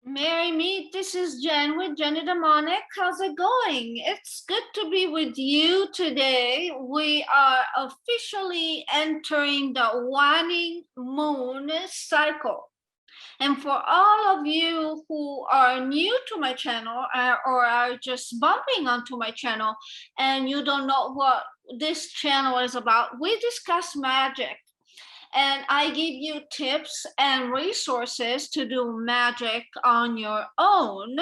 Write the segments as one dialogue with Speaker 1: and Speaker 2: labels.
Speaker 1: Mary Meet, this is Jen with Jenny Demonic. How's it going? It's good to be with you today. We are officially entering the waning moon cycle. And for all of you who are new to my channel or are just bumping onto my channel and you don't know what this channel is about, we discuss magic. And I give you tips and resources to do magic on your own.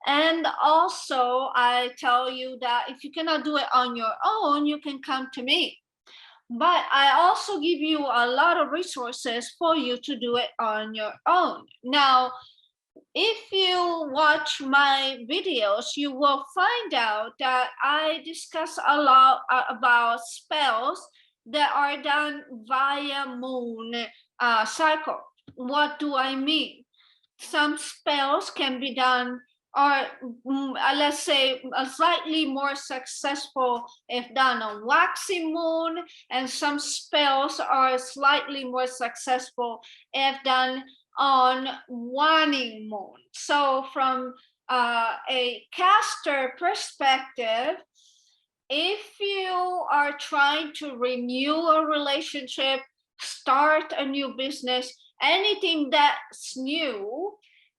Speaker 1: And also, I tell you that if you cannot do it on your own, you can come to me. But I also give you a lot of resources for you to do it on your own. Now, if you watch my videos, you will find out that I discuss a lot about spells that are done via moon cycle. What do I mean? Some spells can be done, or let's say slightly more successful if done on waxing moon, and some spells are slightly more successful if done on waning moon. So from a caster perspective, if you are trying to renew a relationship, start a new business, anything that's new,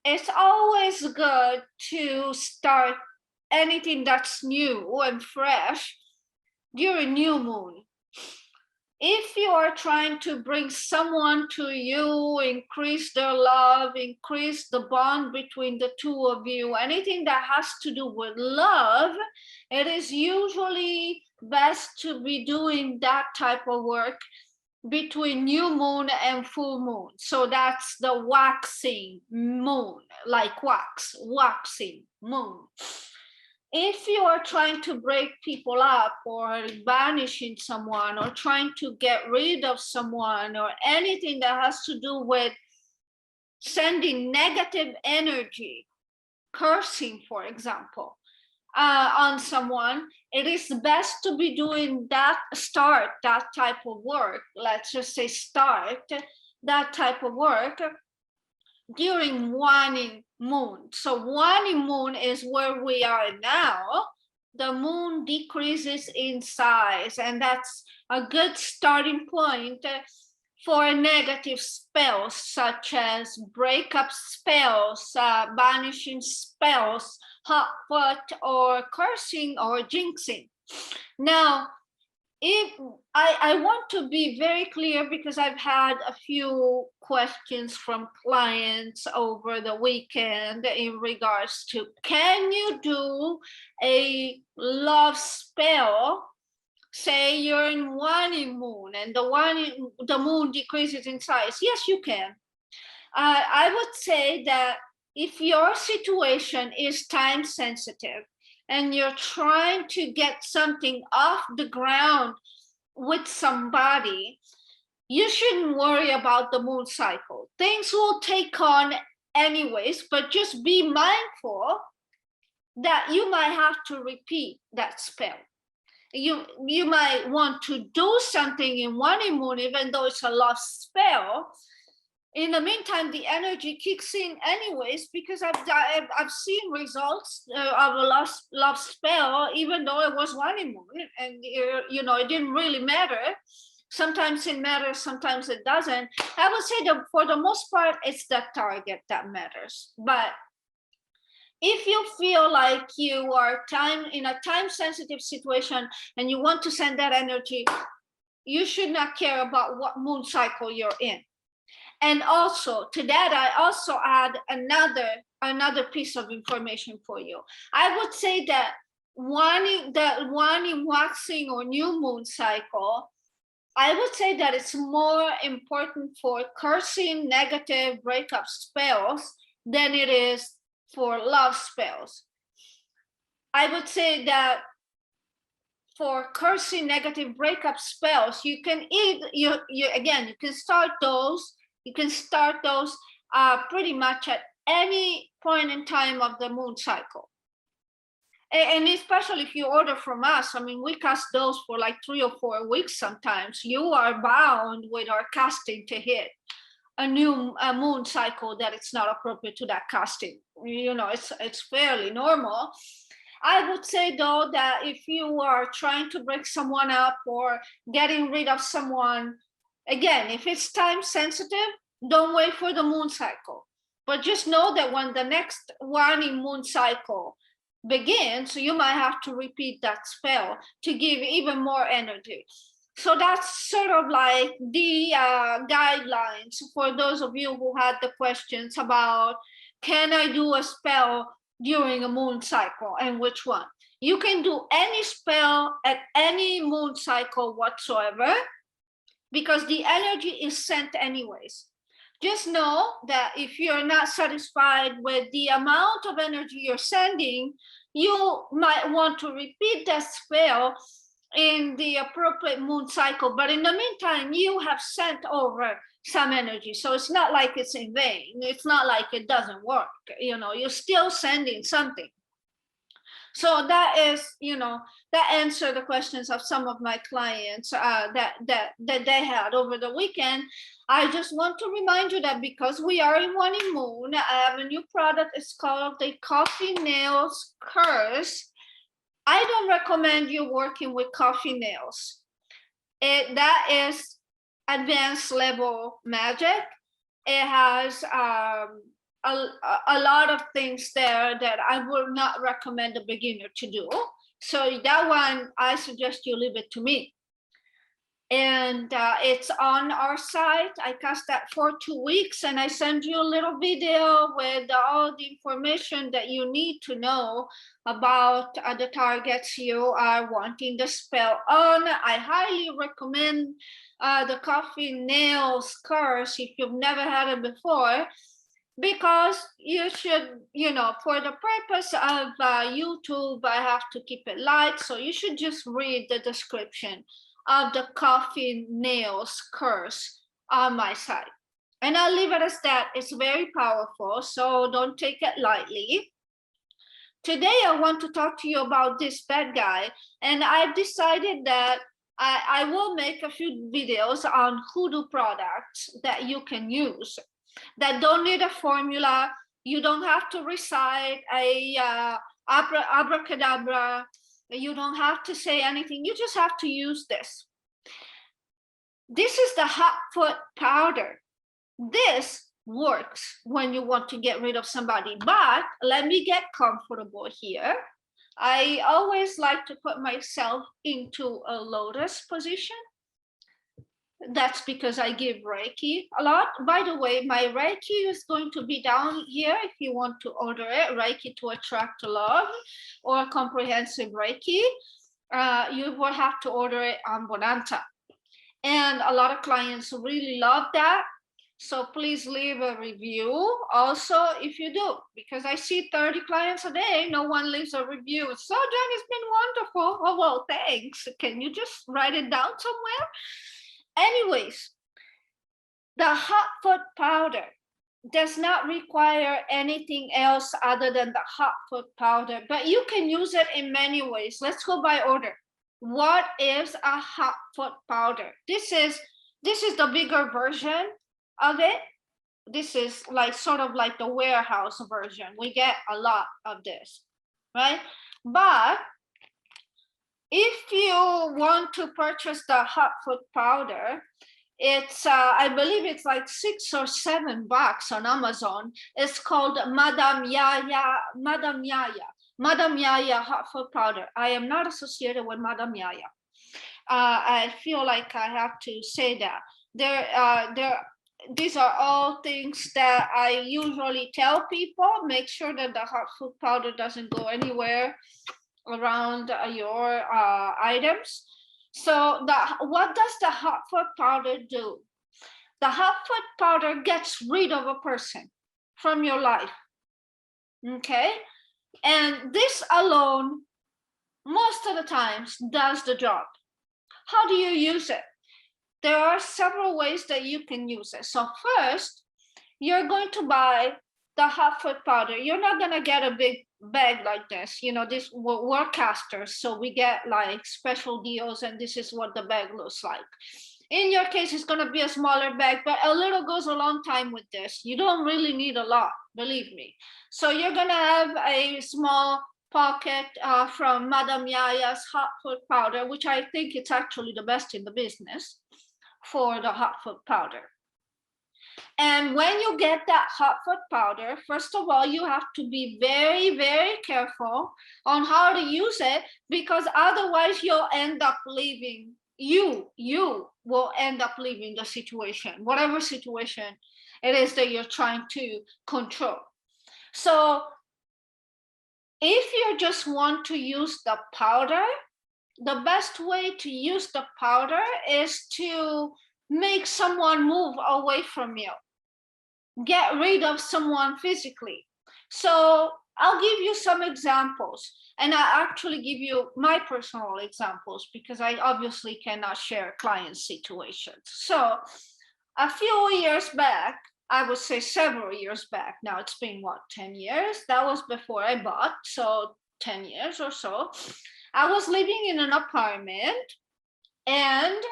Speaker 1: it's always good to start anything that's new and fresh during new moon. If you are trying to bring someone to you, increase their love, increase the bond between the two of you, anything that has to do with love, it is usually best to be doing that type of work between new moon and full moon. So that's the waxing moon, like waxing moon. If you are trying to break people up or banishing someone or trying to get rid of someone or anything that has to do with sending negative energy, cursing, for example, on someone, it is best to be doing that type of work. Let's just say start that type of work during waning moon. So waning moon is where we are now. The moon decreases in size, and that's a good starting point for negative spells such as breakup spells, banishing spells, hot foot, or cursing or jinxing. Now, if I want to be very clear, because I've had a few questions from clients over the weekend in regards to, can you do a love spell? Say you're in waning moon and the moon decreases in size. Yes, you can. I would say that if your situation is time sensitive, and you're trying to get something off the ground with somebody, you shouldn't worry about the moon cycle. Things will take on anyways, but just be mindful that you might have to repeat that spell. You might want to do something in waning moon, even though it's a love spell. In the meantime, the energy kicks in anyways, because I've seen results of a love spell, even though it was waning moon, and it didn't really matter. Sometimes it matters, sometimes it doesn't. I would say that for the most part, it's the target that matters. But if you feel like you are in a time-sensitive situation and you want to send that energy, you should not care about what moon cycle you're in. And also to that, I also add another piece of information for you. I would say that waning, waxing, or new moon cycle, I would say that it's more important for cursing negative breakup spells than it is for love spells. I would say that for cursing negative breakup spells, you can you can start those. You can start those pretty much at any point in time of the moon cycle. And especially if you order from us, I mean, we cast those for like 3 or 4 weeks sometimes. You are bound with our casting to hit. a new moon cycle that it's not appropriate to that casting. You know, it's fairly normal. I would say though that if you are trying to break someone up or getting rid of someone, again, if it's time sensitive, don't wait for the moon cycle. But just know that when the next waning moon cycle begins, you might have to repeat that spell to give even more energy. So that's sort of like the guidelines for those of you who had the questions about, can I do a spell during a moon cycle and which one? You can do any spell at any moon cycle whatsoever because the energy is sent anyways. Just know that if you're not satisfied with the amount of energy you're sending, you might want to repeat that spell in the appropriate moon cycle. But in the meantime, you have sent over some energy. So it's not like it's in vain. It's not like it doesn't work. You know, you're still sending something. So that is, you know, that answered the questions of some of my clients that they had over the weekend. I just want to remind you that because we are in waning moon, I have a new product. It's called the Coffee Nails Curse. I don't recommend you working with coffee nails. That is advanced level magic. It has a lot of things there that I would not recommend a beginner to do. So that one, I suggest you leave it to me. And it's on our site. I cast that for 2 weeks and I send you a little video with all the information that you need to know about the targets you are wanting the spell on. I highly recommend the Coffee Nails Curse if you've never had it before, because you should, you know, for the purpose of YouTube, I have to keep it light. So you should just read the description of the Coffee Nails Curse on my site. And I'll leave it as that. It's very powerful, so don't take it lightly. Today, I want to talk to you about this bad guy, and I've decided that I will make a few videos on hoodoo products that you can use that don't need a formula. You don't have to recite a abracadabra. You don't have to say anything. You just have to use this. This is the hot foot powder. This works when you want to get rid of somebody, but let me get comfortable here. I always like to put myself into a lotus position. That's because I give Reiki a lot. By the way, my Reiki is going to be down here if you want to order it, Reiki to Attract Love or Comprehensive Reiki. You will have to order it on Bonanza. And a lot of clients really love that. So please leave a review also if you do, because I see 30 clients a day, no one leaves a review. So Jen, it's been wonderful. Oh, well, thanks. Can you just write it down somewhere? Anyways, the hot foot powder does not require anything else other than the hot foot powder, but you can use it in many ways. Let's go by order. What is a hot foot powder? This is the bigger version of it. This is like sort of like the warehouse version. We get a lot of this, right? But if you want to purchase the hot foot powder, it's I believe it's like $6 or $7 on Amazon. It's called Madame Yaya hot foot powder. I am not associated with Madame Yaya. I feel like I have to say that. These are all things that I usually tell people. Make sure that the hot foot powder doesn't go anywhere around your items. So what does the hot foot powder do? The hot foot powder gets rid of a person from your life, okay? And this alone, most of the times, does the job. How do you use it? There are several ways that you can use it. So first, you're going to buy the hot foot powder. You're not gonna get a big bag like this. You know, we're casters, so we get like special deals, and this is what the bag looks like. In your case, it's going to be a smaller bag, but a little goes a long time with this. You don't really need a lot, believe me. So you're going to have a small pocket from Madame Yaya's hot foot powder, which I think it's actually the best in the business for the hot foot powder. And when you get that hot foot powder, first of all, you have to be very, very careful on how to use it, because otherwise you'll end up leaving. You will end up leaving the situation, whatever situation it is that you're trying to control. So if you just want to use the powder, the best way to use the powder is to make someone move away from you. Get rid of someone physically. So I'll give you some examples, and I actually give you my personal examples because I obviously cannot share client situations. So a few years back, I would say several years back, now it's been what, 10 years? That was before I bought, so 10 years or so. I was living in an apartment, and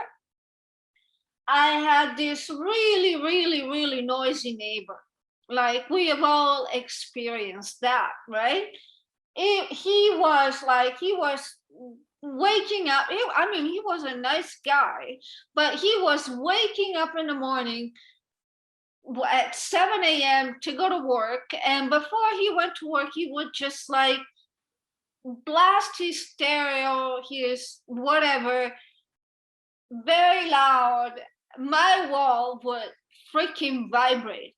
Speaker 1: I had this really, really, really noisy neighbor. Like, we have all experienced that, right? He was waking up. He was a nice guy, but he was waking up in the morning at 7 a.m. to go to work. And before he went to work, he would just like blast his stereo, his whatever, very loud. My wall would freaking vibrate.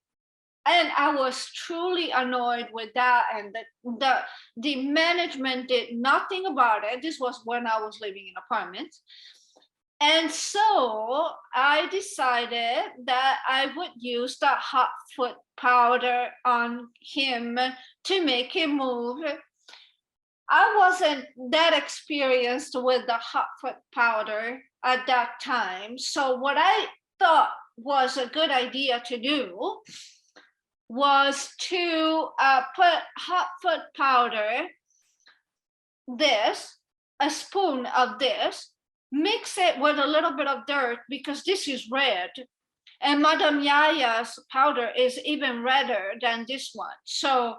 Speaker 1: And I was truly annoyed with that. And the management did nothing about it. This was when I was living in apartments. And so I decided that I would use the hot foot powder on him to make him move. I wasn't that experienced with the hot foot powder at that time. So what I thought was a good idea to do was to put hot foot powder, a spoon of this, mix it with a little bit of dirt, because this is red. And Madame Yaya's powder is even redder than this one. So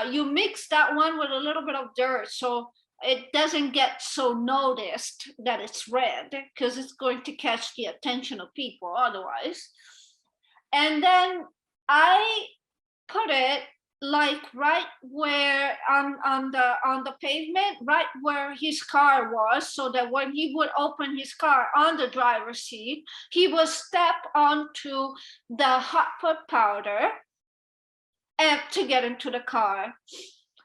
Speaker 1: you mix that one with a little bit of dirt, so it doesn't get so noticed that it's red, because it's going to catch the attention of people otherwise. And then I put it like right where on the pavement, right where his car was, so that when he would open his car on the driver's seat, he would step onto the hot foot powder and to get into the car.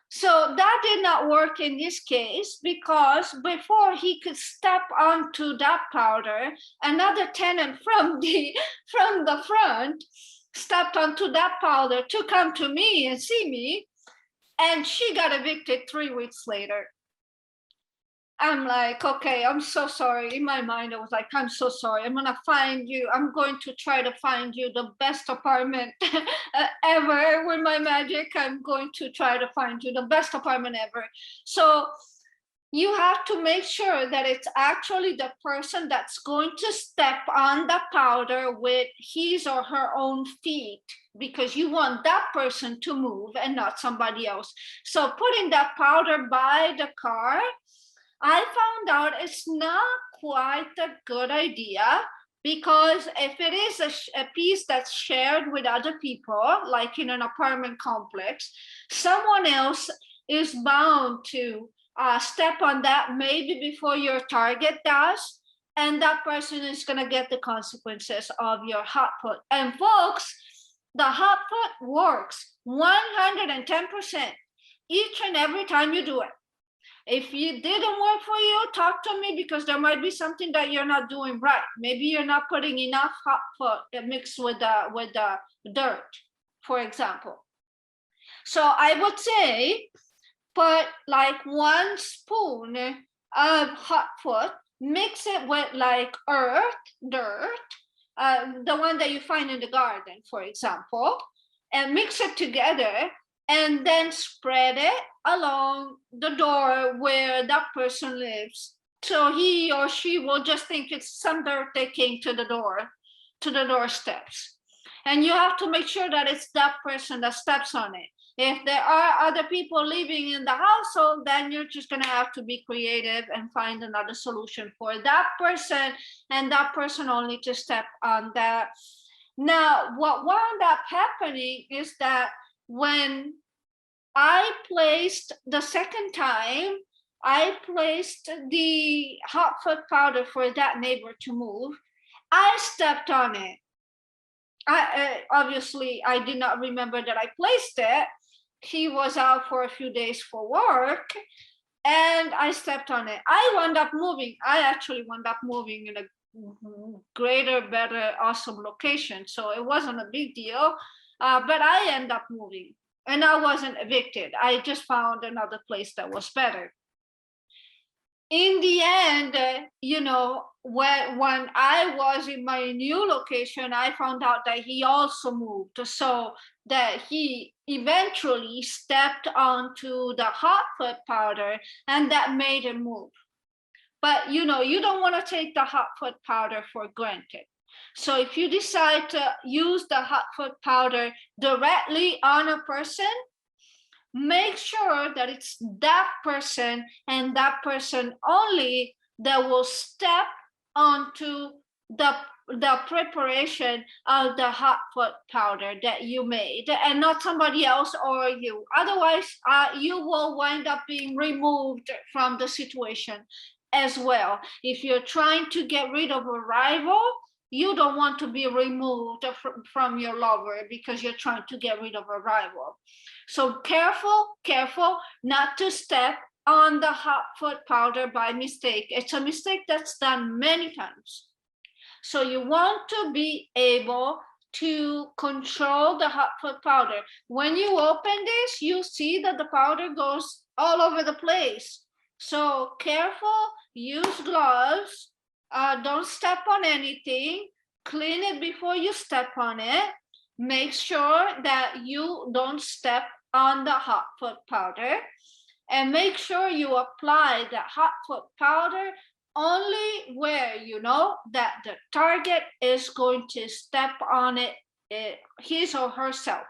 Speaker 1: So that did not work in this case, because before he could step onto that powder, another tenant from the front stepped onto that powder to come to me and see me, and she got evicted 3 weeks later. I'm like, okay, I'm so sorry. In my mind, I was like, I'm so sorry. I'm going to try to find you the best apartment ever with my magic. I'm going to try to find you the best apartment ever. So you have to make sure that it's actually the person that's going to step on the powder with his or her own feet, because you want that person to move and not somebody else. So putting that powder by the car, I found out it's not quite a good idea, because if it is a piece that's shared with other people, like in an apartment complex, someone else is bound to step on that maybe before your target does, and that person is going to get the consequences of your hot foot. And folks, the hot foot works 110% each and every time you do it. If it didn't work for you, talk to me, because there might be something that you're not doing right. Maybe you're not putting enough hot foot mixed with the dirt, for example. So I would say put like 1 spoon of hot foot, mix it with like dirt, the one that you find in the garden, for example, and mix it together, and then spread it along the door where that person lives. So he or she will just think it's some dirt they came to the doorsteps. And you have to make sure that it's that person that steps on it. If there are other people living in the household, then you're just going to have to be creative and find another solution for that person, and that person only to step on that. Now, what wound up happening is that when I placed the second time, I placed the hot foot powder for that neighbor to move. I stepped on it. Obviously, I did not remember that I placed it. He was out for a few days for work, and I stepped on it. I wound up moving. I actually wound up moving in a greater, better, awesome location. So it wasn't a big deal, but I ended up moving. And I wasn't evicted. I just found another place that was better. In the end, when I was in my new location, I found out that he also moved. So that he eventually stepped onto the hot foot powder, and that made him move. But you don't want to take the hot foot powder for granted. So if you decide to use the hot foot powder directly on a person, make sure that it's that person and that person only that will step onto the preparation of the hot foot powder that you made, and not somebody else or you. Otherwise, you will wind up being removed from the situation as well. If you're trying to get rid of a rival, you don't want to be removed from your lover because you're trying to get rid of a rival. So careful not to step on the hot foot powder by mistake. It's a mistake that's done many times. So you want to be able to control the hot foot powder. When you open this, you see that the powder goes all over the place. So careful, use gloves, don't step on anything, clean it before you step on it. Make sure that you don't step on the hot foot powder, and make sure you apply the hot foot powder only where you know that the target is going to step on it, his or herself.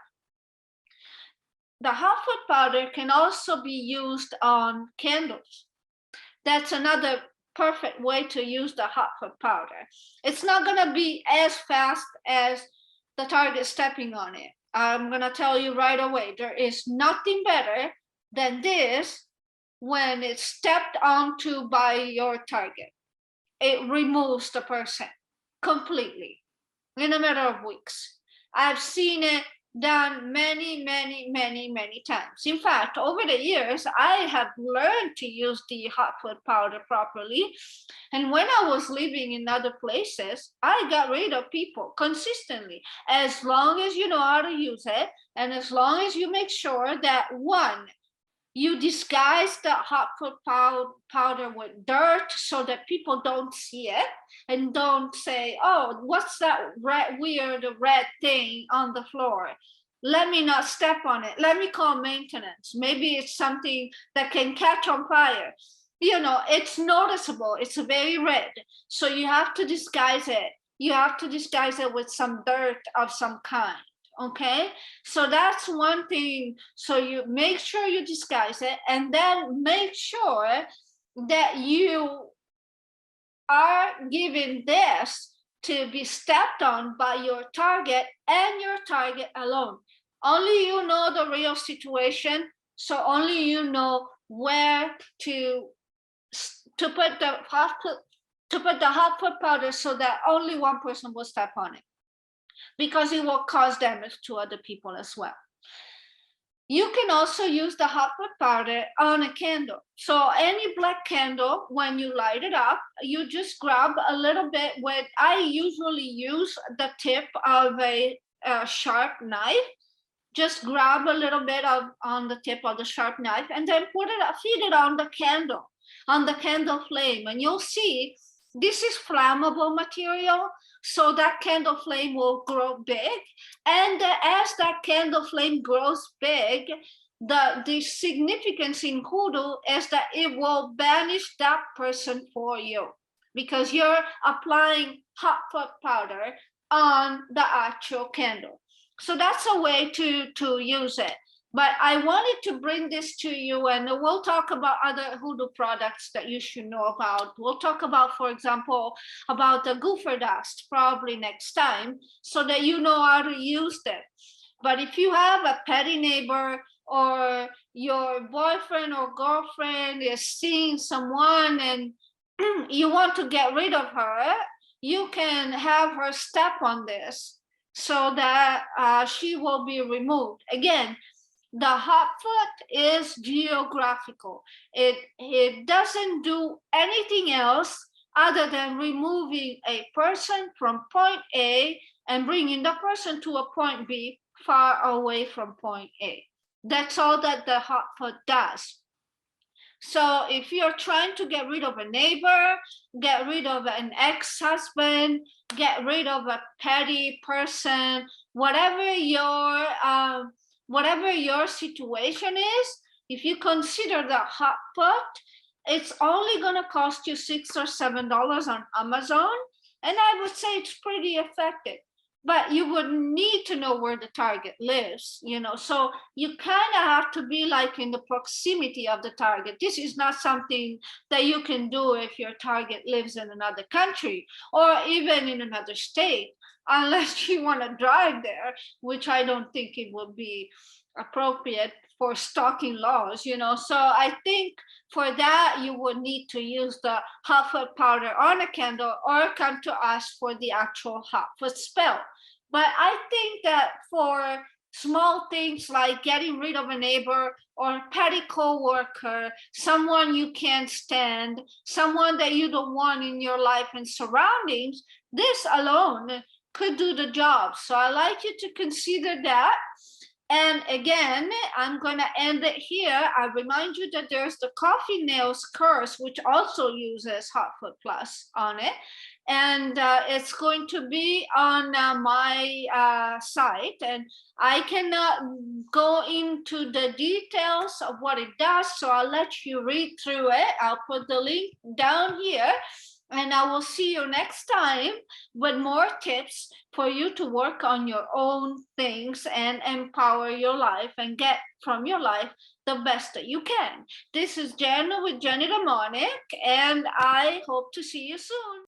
Speaker 1: The hot foot powder can also be used on candles. That's another perfect way to use the hot foot powder. It's not going to be as fast as the target stepping on it. I'm going to tell you right away, there is nothing better than this when it's stepped onto by your target. It removes the person completely in a matter of weeks. I've seen it done many times. In fact, over the years, I have learned to use the hot foot powder properly. And when I was living in other places, I got rid of people consistently, as long as you know how to use it, and as long as you make sure that, one, you disguise the hot foot powder with dirt so that people don't see it and don't say, oh, what's that weird red thing on the floor? Let me not step on it. Let me call maintenance. Maybe it's something that can catch on fire. It's noticeable. It's very red. So you have to disguise it. You have to disguise it with some dirt of some kind. Okay, so that's one thing. So you make sure you disguise it, and then make sure that you are giving this to be stepped on by your target and your target alone. Only you know the real situation, so only you know where to put the hot foot powder so that only one person will step on it, because it will cause damage to other people as well. You can also use the hot foot powder on a candle. So any black candle, when you light it up, you just grab a little bit with, I usually use the tip of a sharp knife. Just grab a little bit on the tip of the sharp knife, and then feed it on the candle flame, and you'll see this is flammable material, so that candle flame will grow big. And as that candle flame grows big, the significance in hoodoo is that it will banish that person for you because you're applying hot foot powder on the actual candle. So that's a way to use it. But I wanted to bring this to you, and we'll talk about other hoodoo products that you should know about. We'll talk about, for example, about the gopher dust probably next time so that you know how to use them. But if you have a petty neighbor or your boyfriend or girlfriend is seeing someone and you want to get rid of her, you can have her step on this so that she will be removed. Again, the hot foot is geographical. It doesn't do anything else other than removing a person from point A and bringing the person to a point B far away from point A. That's all that the hot foot does. So if you're trying to get rid of a neighbor, get rid of an ex-husband, get rid of a petty person, whatever your situation is, if you consider the hot foot, it's only going to cost you $6 or $7 on Amazon, and I would say it's pretty effective. But you would need to know where the target lives, so you kind of have to be like in the proximity of the target. This is not something that you can do if your target lives in another country or even in another state, unless you want to drive there, which I don't think it would be appropriate for stalking laws, so I think for that you would need to use the hot foot powder on a candle or come to us for the actual hot foot spell. But I think that for small things like getting rid of a neighbor or a petty co-worker, someone you can't stand, someone that you don't want in your life and surroundings, this alone could do the job. So I like you to consider that. And again, I'm going to end it here. I remind you that there's the Coffee Nails Curse, which also uses Hot Foot Plus on it. And it's going to be on my site. And I cannot go into the details of what it does, so I'll let you read through it. I'll put the link down here. And I will see you next time with more tips for you to work on your own things and empower your life and get from your life the best that you can. This is Jen with Jenny Demonic, and I hope to see you soon.